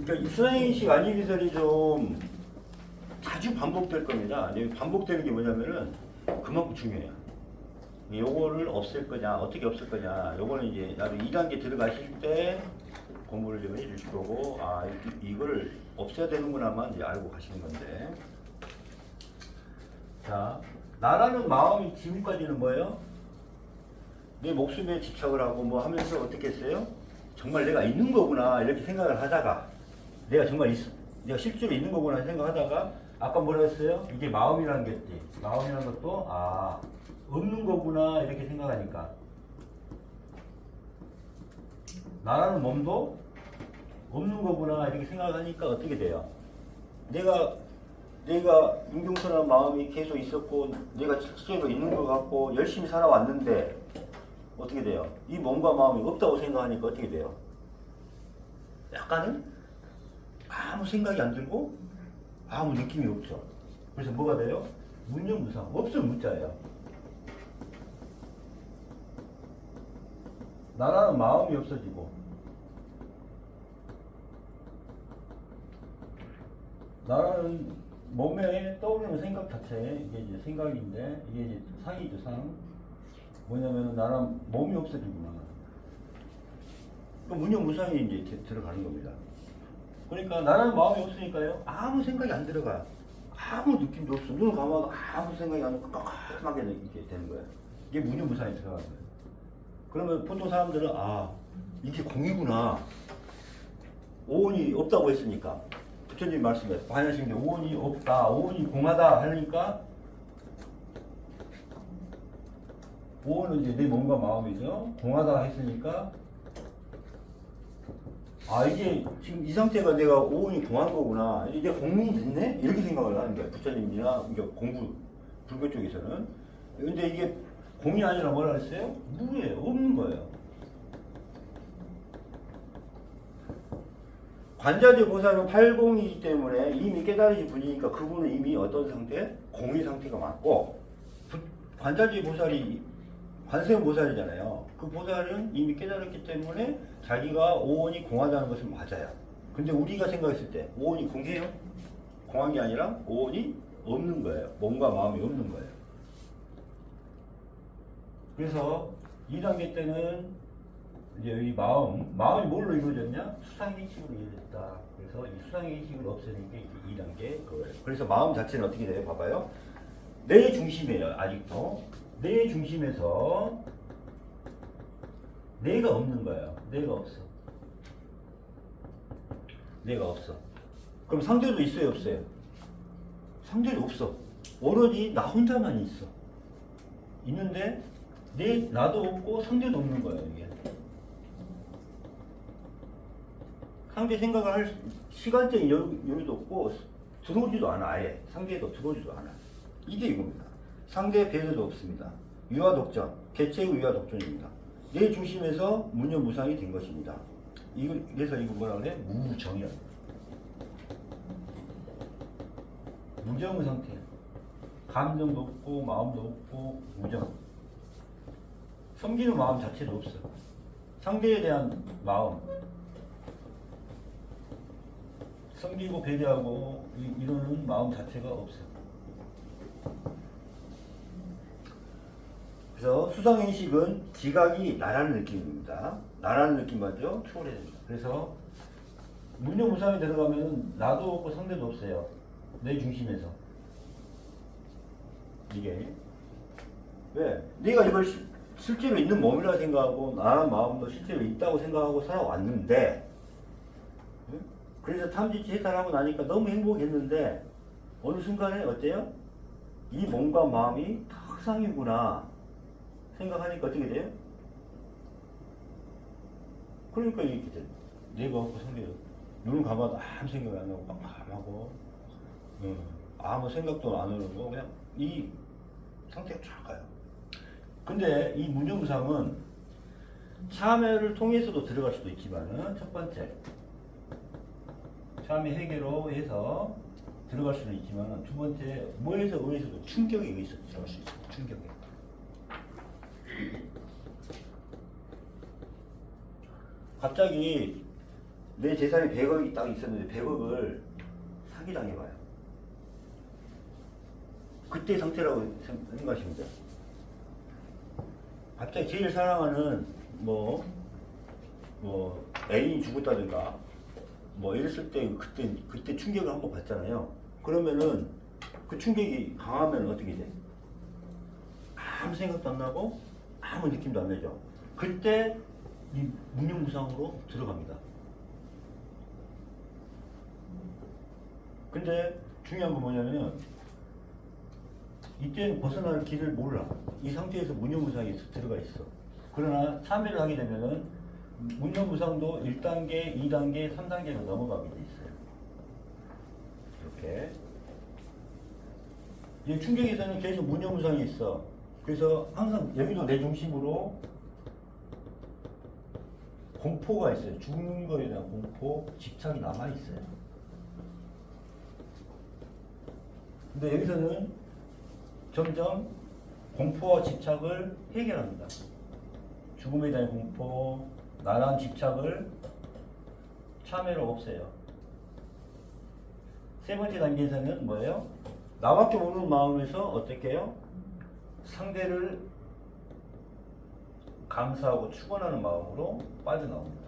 그러니까 이 수상인식 안일기설이 좀 자주 반복될 겁니다. 근데 반복되는 게 뭐냐면은 그만큼 중요해요. 요거를 없앨 거냐, 어떻게 없앨 거냐, 요거는 이제 나도 2단계 들어가실 때 공부를 좀 해주실 거고, 아, 이걸 없애야 되는구나만 이제 알고 가시는 건데. 자, 나라는 마음이 지금까지는 뭐예요? 내 목숨에 집착을 하고 뭐 하면서 어떻게 했어요? 정말 내가 있는 거구나, 이렇게 생각을 하다가, 내가 실제로 있는 거구나 생각하다가, 아까 뭐라 했어요? 이게 마음이라는 게 있지. 마음이라는 것도, 아, 없는 거구나, 이렇게 생각하니까. 나라는 몸도 없는 거구나, 이렇게 생각하니까 어떻게 돼요? 내가 윤경선한 마음이 계속 있었고, 내가 실제로 있는 것 같고, 열심히 살아왔는데, 어떻게 돼요? 이 몸과 마음이 없다고 생각하니까 어떻게 돼요? 약간은 아무 생각이 안 들고, 아무 느낌이 없죠. 그래서 뭐가 돼요? 문념무상. 없으면 무자예요. 나라는 마음이 없어지고, 나라는 몸에 떠오르는 생각 자체, 이게 이제 생각인데, 이게 이제 상이죠, 상. 뭐냐면, 나는 몸이 없어지구나. 그럼 문념무상이 이제 들어가는 겁니다. 그러니까 나라는 마음이 없으니까요, 아무 생각이 안 들어가. 아무 느낌도 없어. 눈을 감아도 아무 생각이 안 들고 깜깜하게 이렇게 되는 거예요. 이게 문념무상에 들어가는 거예요. 그러면 보통 사람들은, 아, 이게 공이구나. 오온이 없다고 했으니까. 부처님 말씀에 반야심인데 오온이 없다, 오온이 공하다 하니까, 오온은 이제 내 몸과 마음이죠. 공하다 했으니까, 아, 이게 지금 이 상태가 내가 오온이 공한 거구나, 이제 공민이 됐네? 이렇게 생각을 하는 거예요. 부처님이나 공부, 불교 쪽에서는. 근데 이게 공이 아니라 뭐라 그랬어요? 무예요. 없는 거예요. 관자재 보살은 팔공이기 때문에 이미 깨달으신 분이니까 그분은 이미 어떤 상태? 공의 상태가 맞고, 관자재 보살이 관세음 보살이잖아요. 그 보살은 이미 깨달았기 때문에 자기가 오온이 공하다는 것은 맞아요. 근데 우리가 생각했을 때 오온이 공해요? 공한 게 아니라 오온이 없는 거예요. 몸과 마음이 없는 거예요. 그래서 2단계 때는 이제 이 마음이 뭘로 이루어졌냐? 수상인식으로 이루어졌다. 그래서 이 수상인식을 없애는 게 이제 2단계 그거예요. 그래서 마음 자체는 어떻게 돼요? 봐봐요. 내 중심이에요. 아직도. 내 중심에서 내가 없는 거예요. 내가 없어. 내가 없어. 그럼 상대도 있어요? 없어요? 상대도 없어. 오로지 나 혼자만 있어. 있는데 나도 없고 상대도 없는 거예요. 이게. 상대 생각을 할 시간적인 여유도 없고 들어오지도 않아. 아예 상대도 들어오지도 않아. 이게 이겁니다. 상대 배려도 없습니다. 유아독전, 개체의 유아독전입니다. 내 중심에서 문념무상이 된 것입니다. 그래서 이거 뭐라 그래? 무정열. 무정의 상태. 감정도 없고 마음도 없고 무정. 섬기는 마음 자체도 없어. 상대에 대한 마음. 섬기고 배려하고 이러는 마음 자체가 없어. 그래서 수상인식은 지각이 나라는 느낌입니다. 나라는 느낌 맞죠? 초월해야 됩니다. 그래서 문념무상에 들어가면 나도 없고 상대도 없어요. 내 중심에서. 이게 왜? 내가 이걸 실제로 있는 몸이라 생각하고 나라는 마음도 실제로 있다고 생각하고 살아왔는데, 그래서 탐지치 해탈하고 나니까 너무 행복했는데 어느 순간에 어때요? 이 몸과 마음이 다 흑상이구나 생각하니까 어떻게 돼요? 그러니까 이렇게 돼. 내가 없고 상대가 눈을 감아도 아무 생각이 안 나고 깜깜하고 아무 생각도 안 오고 그냥 이 상태가 쫙 가요. 근데 이 문념무상은 참회를 통해서도 들어갈 수도 있지만은 첫 번째 참회 회계로 해서 들어갈 수도 있지만은 두 번째 뭐에서 의해서도 충격에 의해서 들어갈 수 있어요. 충격에. 갑자기 내 재산이 100억이 딱 있었는데 100억을 사기당해봐요. 그때 상태라고 생각하시면 돼요. 갑자기 제일 사랑하는 뭐 애인이 죽었다든가 뭐 이랬을 때 그때 충격을 한번 받잖아요. 그러면은 그 충격이 강하면 어떻게 돼? 아무 생각도 안 나고 아무 느낌도 안 나죠. 그때 이 무념무상으로 들어갑니다. 근데 중요한 건 뭐냐면 이때는 벗어날 길을 몰라. 이 상태에서 무념무상에 들어가 있어. 그러나 참여를 하게 되면은 무념무상도 1단계, 2단계, 3단계로 넘어가게 돼 있어요. 이렇게. 이 충격에서는 계속 무념무상이 있어. 그래서 항상 여기도 내 중심으로 공포가 있어요. 죽는 거에 대한 공포, 집착이 남아있어요. 근데 여기서는 점점 공포와 집착을 해결합니다. 죽음에 대한 공포, 나란 집착을 참회로 없애요. 세 번째 단계에서는 뭐예요? 나밖에 모르는 마음에서 어떻게 해요? 상대를 감사하고 축원하는 마음으로 빠져나옵니다.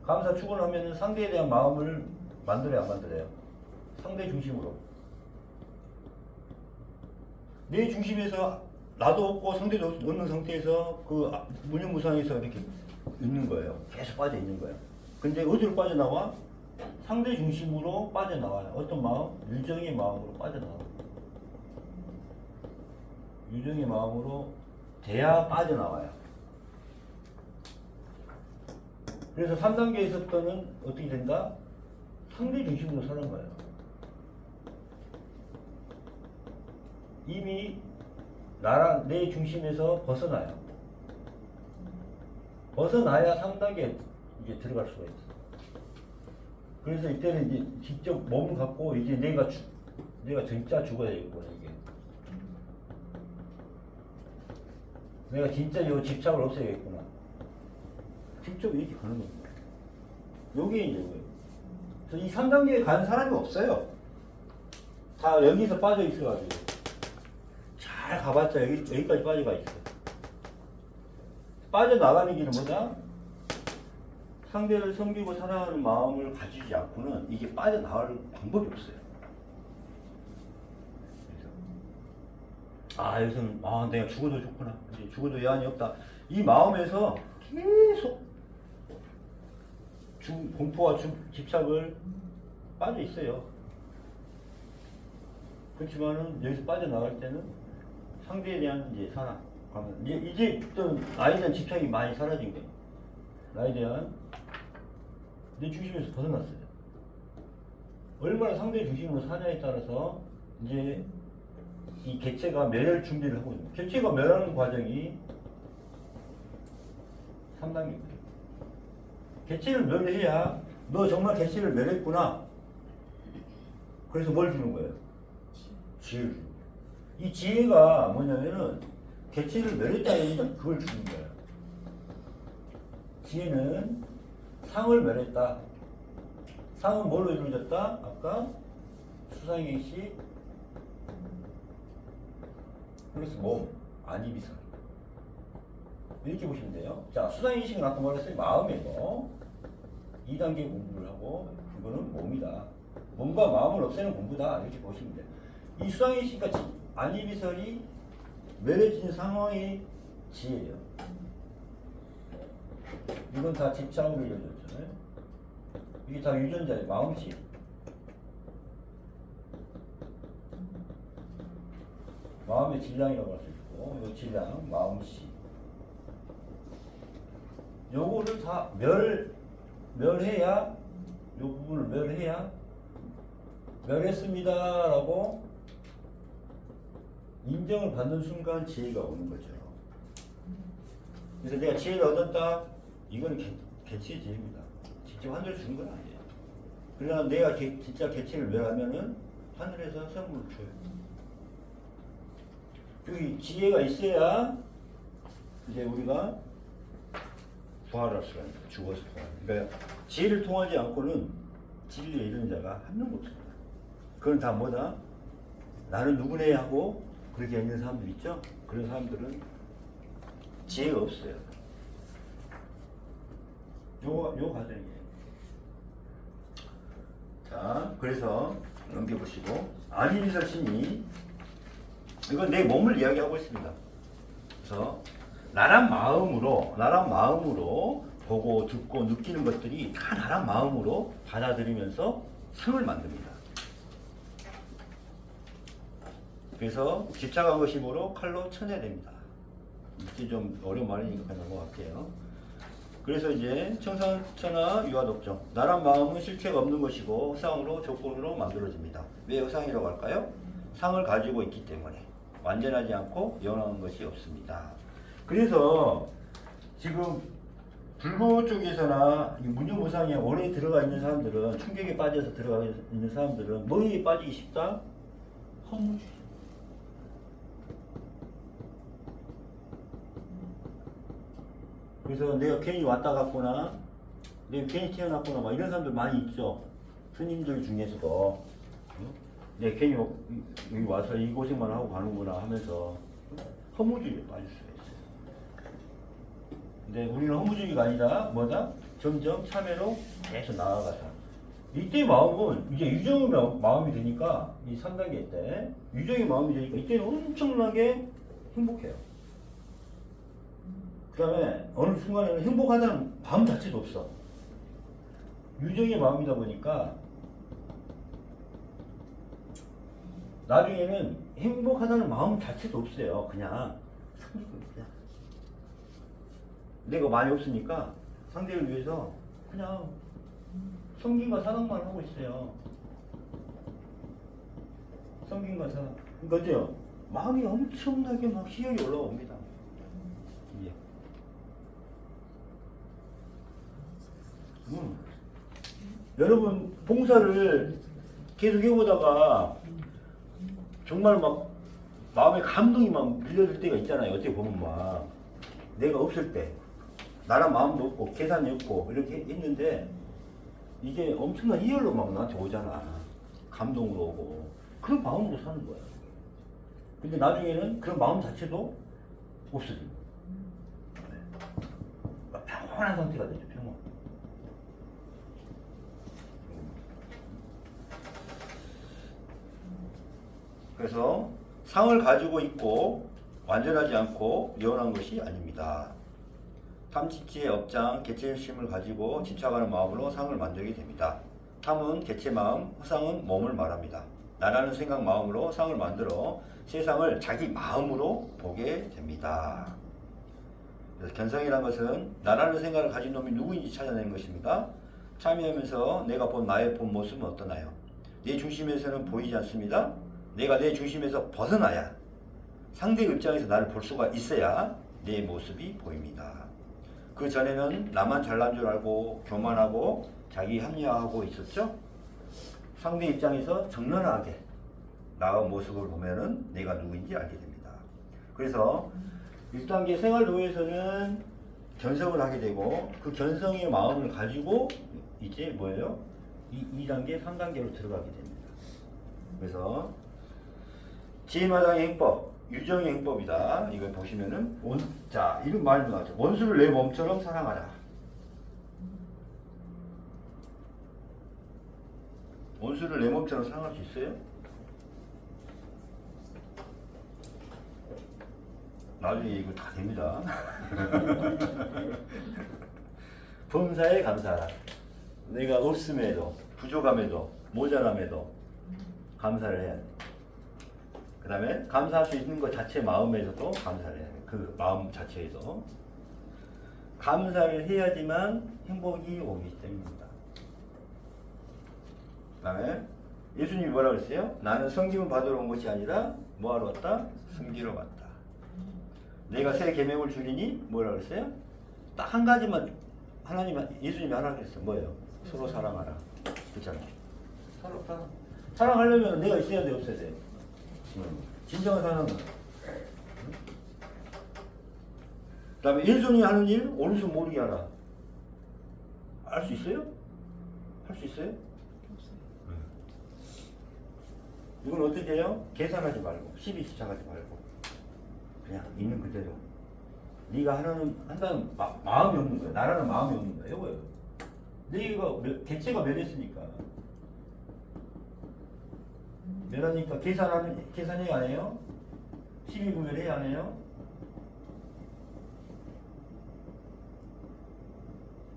감사 축원하면 상대에 대한 마음을 만들어야 안 만들어요? 상대 중심으로. 내 중심에서 나도 없고 상대도 없는 상태에서 그 무념무상에서 이렇게 있는 거예요. 계속 빠져 있는 거예요. 근데 어디로 빠져나와? 상대 중심으로 빠져나와요. 어떤 마음? 유정의 마음으로 빠져나와요. 유정의 마음으로 돼야 빠져나와요. 그래서 3단계에서부터는 어떻게 된다? 상대 중심으로 사는 거예요. 이미 나랑 내 중심에서 벗어나요. 벗어나야 3단계에 이제 들어갈 수가 있어. 그래서 이때는 이제 직접 몸을 갖고 이제 내가 진짜 죽어야 되겠구나, 이게. 내가 진짜 이 집착을 없애야겠구나. 직접 이렇게 가는 겁니다. 요게 이제 이거예요. 그래서 이 3단계에 가는 사람이 없어요. 다 여기서 빠져 있어가지고. 잘 가봤자 여기까지 빠져가 있어. 빠져나가는 길은 뭐다? 상대를 섬기고 사랑하는 마음을 가지지 않고는 이게 빠져나갈 방법이 없어요. 그래서 여기서는 내가 죽어도 좋구나. 이제 죽어도 여한이 없다. 이 마음에서 계속 공포와 집착을 빠져 있어요. 그렇지만은 여기서 빠져나갈 때는 상대에 대한 이제 사랑, 이제 좀 나에 대한 집착이 많이 사라진 거예요. 나에 대한 내 중심에서 벗어났어요. 얼마나 상대 중심으로 사냐에 따라서 이제 이 개체가 멸할 준비를 하고 있는 거예요. 개체가 멸하는 과정이 3단계입니다. 개체를 멸해야 너 정말 개체를 멸했구나. 그래서 뭘 주는 거예요? 지혜를 주는 거예요. 이 지혜가 뭐냐면은 개체를 멸했다는 그걸 주는 거예요. 지혜는 상을 멸했다. 상은 뭘로 이루어졌다? 아까 수상의식 플러스 몸, 안이비상. 이렇게 보시면 돼요. 자, 수상의식은 아까 말했어요. 마음이고 2단계 공부를 하고 그거는 몸이다. 몸과 마음을 없애는 공부다. 이렇게 보시면 돼요. 이 수상의식과 안이비설이 멸해진 상황의 지혜예요. 이건 다 집착으로 이루어졌잖아요. 이게 다 유전자의 마음씨. 마음의 질량이라고 할 수 있고, 이 질량, 마음씨. 요거를 다 멸해야, 요 부분을 멸해야, 멸했습니다라고 인정을 받는 순간 지혜가 오는 거죠. 그래서 내가 지혜를 얻었다. 이건 개체의 지혜입니다. 직접 하늘에서 주는 건 아니에요. 그러나 내가 진짜 개체를 멸하면은 하늘에서 선물을 줘요. 그 지혜가 있어야 이제 우리가 부활할 수가 있는 죽어서 부활. 그러니까 지혜를 통하지 않고는 진리에 이르는 자가 한 명도 없습니다. 그건 다 뭐다? 나는 누구네 하고 그렇게 있는 사람들 있죠? 그런 사람들은 지혜가 없어요. 요 과정이에요. 자, 그래서 넘겨보시고 안인설 신이 이건 내 몸을 이야기하고 있습니다. 그래서 나란 마음으로 보고 듣고 느끼는 것들이 다 나란 마음으로 받아들이면서 상을 만듭니다. 그래서 집착하고 힘으로 칼로 쳐내야 됩니다. 이게 좀 어려운 말이니까 그냥 넘어갈게요. 그래서 이제 청산천하 유아독정. 나란 마음은 실체가 없는 것이고 허상으로 조건으로 만들어집니다. 왜 허상이라고 할까요? 상을 가지고 있기 때문에 완전하지 않고 영원한 것이 없습니다. 그래서 지금 불교 쪽에서나 문유무상에 오래 들어가 있는 사람들은 충격에 빠져서 들어가 있는 사람들은 뭐에 빠지기 쉽다? 허무주의. 그래서 내가 괜히 왔다 갔구나, 내가 괜히 태어났구나, 막 이런 사람들 많이 있죠. 스님들 중에서도. 내가 괜히 여기 와서 이 고생만 하고 가는구나 하면서 허무주의에 빠질 수가 있어요. 근데 우리는 허무주의가 아니라 뭐다? 점점 참회로 계속 나아가서. 이때 마음은 이제 유정의 마음이 되니까, 이 3단계 때 유정의 마음이 되니까 이때는 엄청나게 행복해요. 그 다음에 어느 순간에는 행복하다는 마음 자체도 없어. 유정의 마음이다 보니까 나중에는 행복하다는 마음 자체도 없어요. 그냥 상대입니다. 내가 많이 없으니까 상대를 위해서 그냥 섬김과 사랑만 하고 있어요. 섬김과 사랑. 그러니까 어때요? 마음이 엄청나게 막 희열이 올라옵니다. 예. 여러분 봉사를 계속 해보다가 정말 막 마음에 감동이 막 밀려들 때가 있잖아요. 어떻게 보면 막 내가 없을 때 나란 마음도 없고 계산이 없고 이렇게 했는데 이게 엄청난 희열로 막 나한테 오잖아. 감동으로 오고 그런 마음으로 사는 거야. 근데 나중에는 그런 마음 자체도 없어지고 평온한 상태가 되죠. 평온. 그래서 상을 가지고 있고 완전하지 않고 영원한 것이 아닙니다. 탐진치의 업장, 개체심을 가지고 집착하는 마음으로 상을 만들게 됩니다. 탐은 개체 마음, 허상은 몸을 말합니다. 나라는 생각 마음으로 상을 만들어 세상을 자기 마음으로 보게 됩니다. 그래서 견성이라는 것은 나라는 생각을 가진 놈이 누구인지 찾아내는 것입니다. 참여하면서 내가 본 나의 본 모습은 어떠나요? 내 중심에서는 보이지 않습니다. 내가 내 중심에서 벗어나야 상대 입장에서 나를 볼 수가 있어야 내 모습이 보입니다. 그 전에는 나만 잘난 줄 알고 교만하고 자기 합리화하고 있었죠. 상대 입장에서 적나라하게 나의 모습을 보면은 내가 누구인지 알게 됩니다. 그래서 1단계 생활노예에서는 견성을 하게 되고 그 견성의 마음을 가지고 이제 뭐예요? 2단계, 3단계로 들어가게 됩니다. 그래서 지혜마당의 행법, 유정의 행법이다. 이거 보시면은 자, 이런 말도 나왔죠. 원수를 내 몸처럼 사랑하라. 원수를 내 몸처럼 사랑할 수 있어요? 나중에 이거 다 됩니다. 범사에 감사하라. 내가 없음에도, 부족함에도, 모자람에도 감사를 해야 돼. 그 다음에 감사할 수 있는 것 자체 마음에서도 감사를 해야 돼. 그 마음 자체에서. 감사를 해야지만 행복이 오기 때문입니다. 그 다음에 예수님이 뭐라고 했어요? 나는 섬김을 받으러 온 것이 아니라 뭐하러 왔다? 섬기러 왔다. 내가 새 계명을 주리니 뭐라고 했어요? 딱 한 가지만 예수님이 하라고 했어. 뭐예요? 서로 사랑하라. 그렇잖아요. 서로 사랑하려면 내가 있어야 돼, 없어야 돼? 진정한 사랑은. 그 다음에 일손이 하는 일 오른손 모르게 하라. 알 수 있어요? 할 수 있어요? 이건 어떻게 해요? 계산하지 말고 시비 시작하지 말고 그냥 있는 그대로 네가 한다는 마음이 없는 거야. 나라는 마음이 없는 거야. 이거예요. 네가 개체가 멸했으니까 멸하니까 계산해야 안 해요? 시비 구별해야 안 해요?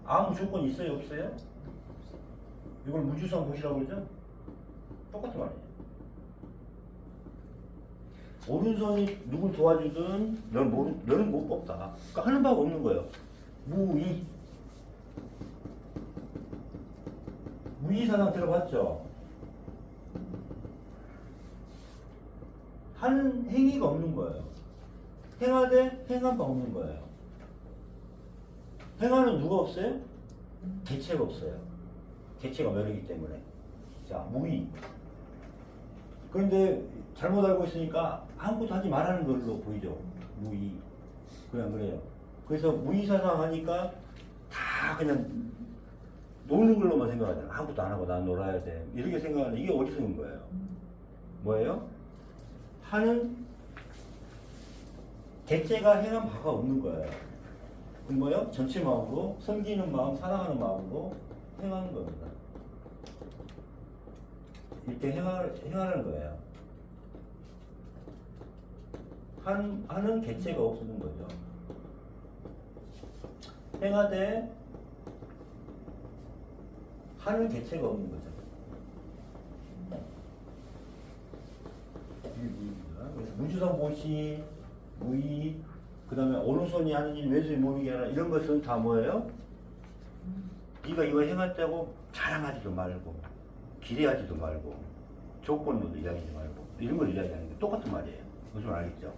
아무 조건 있어요? 없어요? 이걸 무주성 것이라고 그러죠? 똑같은 말이에요. 오른손이 누굴 도와주든 너는 못 뽑다. 그러니까 하는 바가 없는 거예요. 무의사상 들어봤죠? 하는 행위가 없는 거예요. 행하되 행한 바 없는 거예요. 행하는 누가 없어요? 개체가 없어요. 개체가 멸이기 때문에. 자, 무의. 그런데 잘못 알고 있으니까 아무것도 하지 말라는 걸로 보이죠. 무의. 그냥 그래요. 그래서 무의사상 하니까 다 그냥 노는 걸로만 생각하잖아. 아무것도 안 하고 난 놀아야 돼. 이렇게 생각하는 이게 어리석은 거예요. 뭐예요? 하는 개체가 행한 바가 없는 거예요. 그럼 뭐예요? 전체 마음으로 섬기는 마음, 사랑하는 마음으로 행하는 겁니다. 이렇게 행하는 거예요. 하는 개체가 없는 거죠. 행하되 하는 개체가 없는 거죠. 이게 무의입니다. 그래서 무주성 보시, 무의, 그 다음에 오른손이 하는 일, 왼손이 모이게 하라 이런 것은 다 뭐예요? 네가 이거 행했다고 자랑하지도 말고 기대하지도 말고 조건으로 이야기하지 말고 이런 걸 이야기하는 게 똑같은 말이에요. 무슨 말 알겠죠?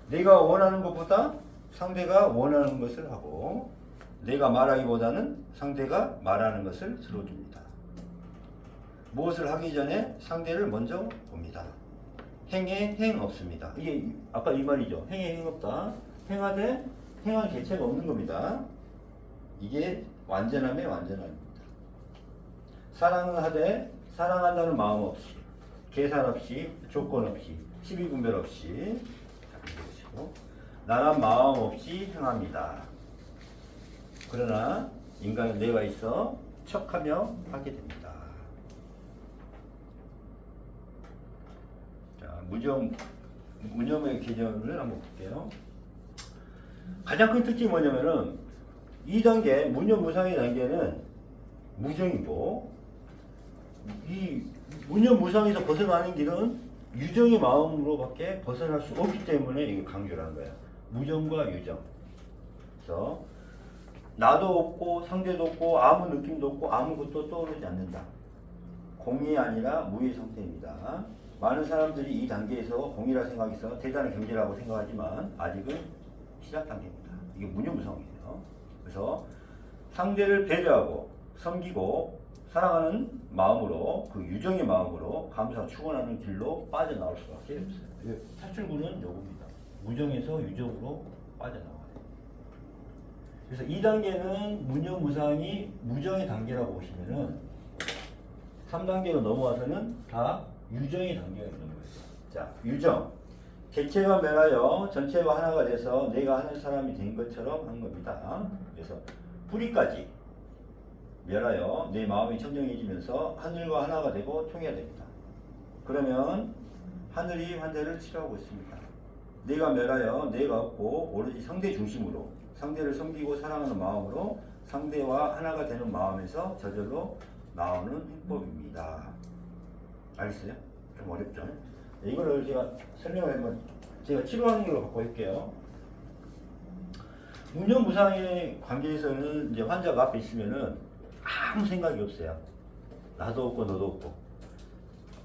내가 원하는 것보다 상대가 원하는 것을 하고 내가 말하기보다는 상대가 말하는 것을 들어줍니다. 무엇을 하기 전에 상대를 먼저 봅니다. 행에 행 없습니다. 이게 아까 이 말이죠. 행에 행 없다. 행하되 행한 개체가 없는 겁니다. 이게 완전함의 완전함입니다. 사랑을 하되 사랑한다는 마음 없이 계산 없이 조건 없이 시비 분별 없이 나란 마음 없이 행합니다. 그러나 인간은 뇌가 있어 척하며 하게 됩니다. 자, 무념의 개념을 한번 볼게요. 가장 큰 특징이 뭐냐면은 이 단계, 무념무상의 단계는 무정이고 이 무념무상에서 벗어나는 길은 유정의 마음으로밖에 벗어날 수 없기 때문에 이거 강조를 한 거예요. 무정과 유정. 그래서 나도 없고 상대도 없고 아무 느낌도 없고 아무것도 떠오르지 않는다. 공이 아니라 무의 상태입니다. 많은 사람들이 이 단계에서 공이라 생각해서 대단한 경제라고 생각하지만 아직은 시작 단계입니다. 이게 무념무상이에요. 그래서 상대를 배려하고 섬기고 사랑하는 마음으로 그 유정의 마음으로 감사 축원하는 길로 빠져나올 수밖에 없어요. 탈출구는 요겁니다. 무정에서 유정으로 빠져나와요. 그래서 이 단계는 무념무상이 무정의 단계라고 보시면은 3단계로 넘어와서는 다 유정의 단계가 있는 거예요. 자, 유정. 개체가 멸하여 전체와 하나가 돼서 내가 하는 사람이 된 것처럼 한 겁니다. 그래서 뿌리까지 멸하여 내 마음이 청정해지면서 하늘과 하나가 되고 통해야 됩니다. 그러면 하늘이 환대를 치료하고 있습니다. 내가 멸하여 내가 없고 오로지 상대 중심으로 상대를 섬기고 사랑하는 마음으로 상대와 하나가 되는 마음에서 저절로 나오는 행법입니다. 알겠어요? 좀 어렵죠? 이거를 제가 설명을 한번 제가 치료하는 걸로 갖고 올게요. 무념무상의 관계에서는 이제 환자가 앞에 있으면은 아무 생각이 없어요. 나도 없고 너도 없고.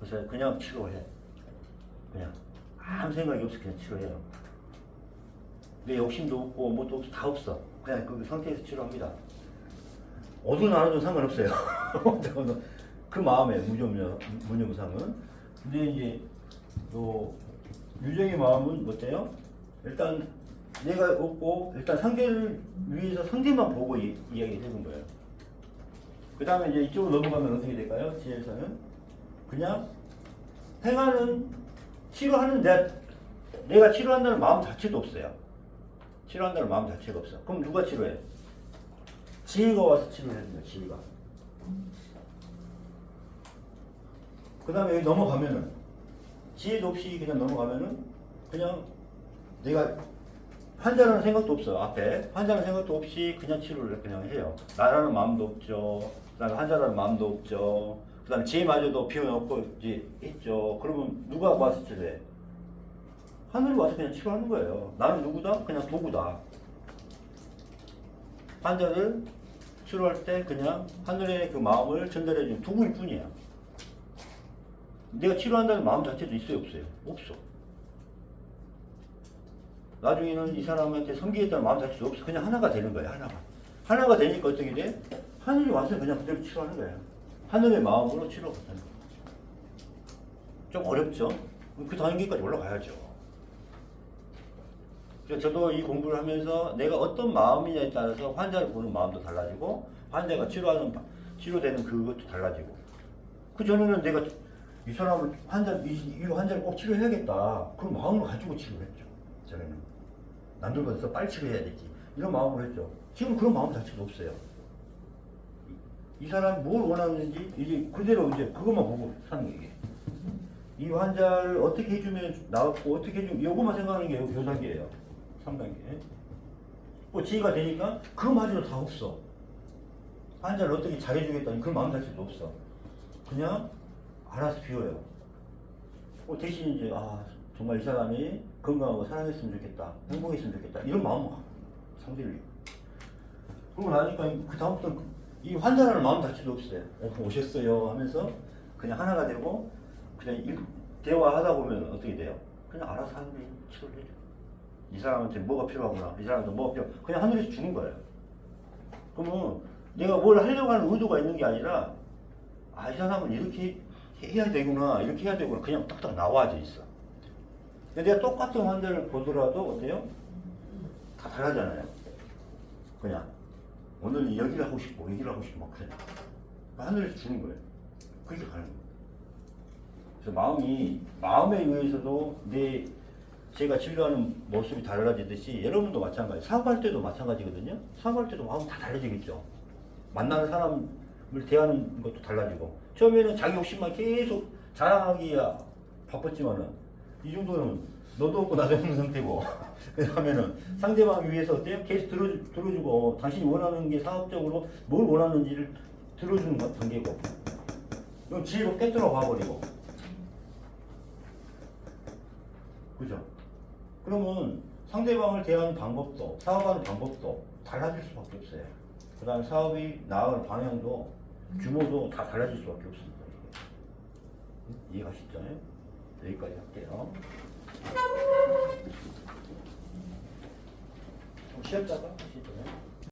그래서 그냥 치료해. 그냥 아무 생각이 없어 그냥 치료해요. 내 욕심도 없고 뭐도 없어 다 없어. 그냥 그 상태에서 치료합니다. 어두운 하나도 상관없어요. 그 마음에 무념무상은. 근데 이제 또 유정의 마음은 어때요? 일단 내가 없고 일단 상대를 위해서 상대만 보고 이야기 해준 거예요. 그 다음에 이제 이쪽으로 넘어가면 어떻게 될까요? 지혜에서는 그냥 행하는 치료하는 내가 치료한다는 마음 자체도 없어요. 치료한다는 마음 자체가 없어. 그럼 누가 치료해? 지혜가 와서 치료를 해준다. 지혜가. 그 다음에 여기 넘어가면은 지혜도 없이 그냥 넘어가면은 그냥 내가 환자라는 생각도 없어. 앞에 환자라는 생각도 없이 그냥 치료를 그냥 해요. 나라는 마음도 없죠. 그 다음에 환자라는 마음도 없죠. 그 다음에 지혜마저도 비워놓고 이제 있죠. 그러면 누가 와서 치료해? 하늘이 와서 그냥 치료하는 거예요. 나는 누구다? 그냥 도구다. 환자를 치료할 때 그냥 하늘의 그 마음을 전달해주는 도구일 뿐이야. 내가 치료한다는 마음 자체도 있어요, 없어요? 없어. 나중에는 이 사람한테 섬기겠다는 마음 자체도 없어. 그냥 하나가 되는 거야, 하나가. 하나가 되니까 어떻게 돼? 하늘이 와서 그냥 그대로 치료하는 거야. 하늘의 마음으로 치료하는 거야. 좀 어렵죠? 그 단계까지 올라가야죠. 그래서 저도 이 공부를 하면서 내가 어떤 마음이냐에 따라서 환자를 보는 마음도 달라지고 환자가 치료되는 그것도 달라지고 그 전에는 내가 이 사람을 이 환자를 꼭 치료해야겠다 그런 마음을 가지고 치료했죠. 전에는 남들보다 빨리 치료해야 되지 이런 마음으로 했죠. 지금 그런 마음 자체가 없어요. 이 사람이 뭘 원하는지 이제 그대로 이제 그것만 보고 사는 게 이 환자를 어떻게 해주면 나았고 어떻게 해주면 이것만 생각하는 게 교사기예요. 3단계. 뭐 지혜가 되니까 그거마저도 다 없어. 환자를 어떻게 잘해주겠다는 그런 마음 자체도 없어. 그냥 알아서 비워요. 대신 이제 정말 이 사람이 건강하고 사랑했으면 좋겠다. 행복했으면 좋겠다. 이런 마음을 상대를. 그러고 나니까 그 다음부터 이 환자라는 마음 자체도 없어요. 오셨어요 하면서 그냥 하나가 되고 그냥 대화하다 보면 어떻게 돼요? 그냥 알아서 하늘이 치료를 해줘. 이 사람한테 뭐가 필요하구나. 이 사람한테 뭐가 필요하구나. 그냥 하늘에서 주는 거예요. 그러면 내가 뭘 하려고 하는 의도가 있는 게 아니라 이 사람은 이렇게 해야 되구나. 이렇게 해야 되구나. 그냥 딱딱 나와져 있어. 근데 내가 똑같은 환자를 보더라도 어때요? 다 다르잖아요. 그냥 오늘은 여기를 하고 싶고 여기를 하고 싶고 막 그래. 하늘에서 주는 거예요. 그렇게 가는 거예요. 그래서 마음에 의해서도 제가 진료하는 모습이 달라지듯이 여러분도 마찬가지. 사고할 때도 마찬가지거든요. 사고할 때도 마음 다 달라지겠죠. 만나는 사람을 대하는 것도 달라지고 처음에는 자기 욕심만 계속 자랑하기야 바빴지만은 이 정도는 너도 없고 나도 없는 상태고 그 다음에는 상대방 위해서 어때요? 계속 들어주고 당신이 원하는 게 사업적으로 뭘 원하는지를 들어주는 단계고 그럼 지혜로 깨뚫어 봐버리고 그죠? 그러면 상대방을 대하는 방법도 사업하는 방법도 달라질 수밖에 없어요. 그 다음에 사업이 나아가는 방향도 규모도 다 달라질 수밖에 없습니다. 이해가시죠? 여기까지 할게요. 좀 쉬었다가 하시죠.